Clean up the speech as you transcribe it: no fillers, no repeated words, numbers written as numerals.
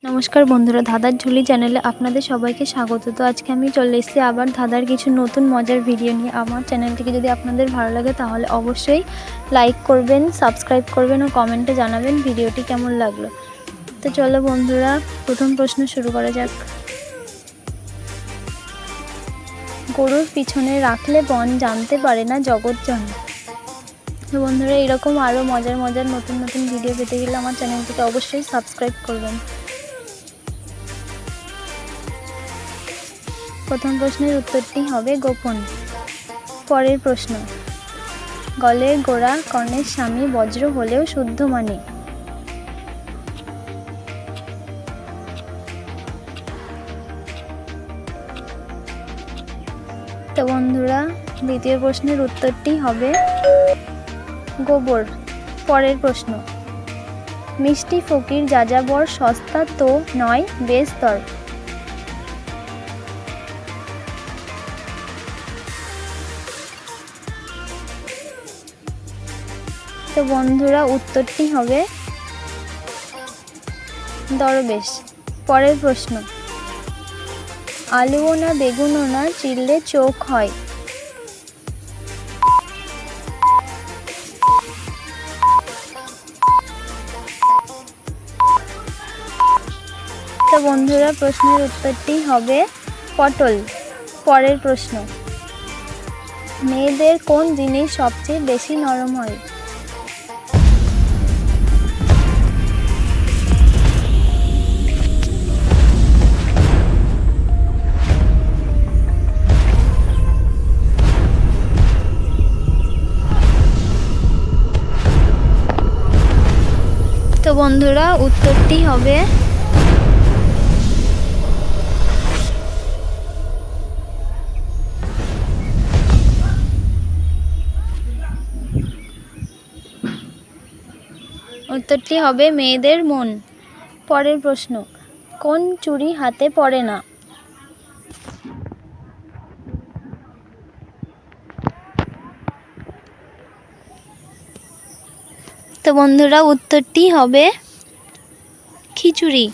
নমস্কার বন্ধুরা, ধাঁধার ঝুলি চ্যানেলে আপনাদের সবাইকে স্বাগত। তো আজকে আমি চলে এসেছি আবার ধাঁধার কিছু নতুন মজার ভিডিও নিয়ে। আমার চ্যানেলটিকে যদি আপনাদের ভালো লাগে তাহলে অবশ্যই লাইক করবেন, সাবস্ক্রাইব করবেন ও কমেন্টে জানাবেন ভিডিওটি কেমন লাগলো। তো চলো বন্ধুরা, প্রথম প্রশ্ন শুরু করা যাক। গরুর পিছনে রাখলে বন জানতে পারে না জগৎ জানে। তো বন্ধুরা, এরকম আরও মজার মজার নতুন নতুন ভিডিও পেতে গেলে আমার চ্যানেলটিকে অবশ্যই সাবস্ক্রাইব করবেন। প্রথম প্রশ্নের উত্তরটি হবে গোপন। পরের প্রশ্ন, গলের গোড়া কর্ণের স্বামী বজ্র হলেও শুদ্ধ মানে। তো বন্ধুরা, দ্বিতীয় প্রশ্নের উত্তরটি হবে গোবর। পরের প্রশ্ন, মিষ্টি ফকির যাযাবর সস্তা তো নয় বেশ দর। তো বন্ধুরা, উত্তরটি হবে দরবেশ। পরের প্রশ্ন, আলুও না বেগুনও না চিললে চোখ হয়। তো বন্ধুরা, প্রশ্নের উত্তরটি হবে পটল। পরের প্রশ্ন, মেয়েদের কোন জিনিস সবচেয়ে বেশি নরম হয়। তো বন্ধুরা, উত্তরটি হবে মেয়েদের মন। পরের প্রশ্ন, কোন চুড়ি হাতে পড়ে না। তো বন্ধুরা, উত্তরটি হবে খিচুড়ি।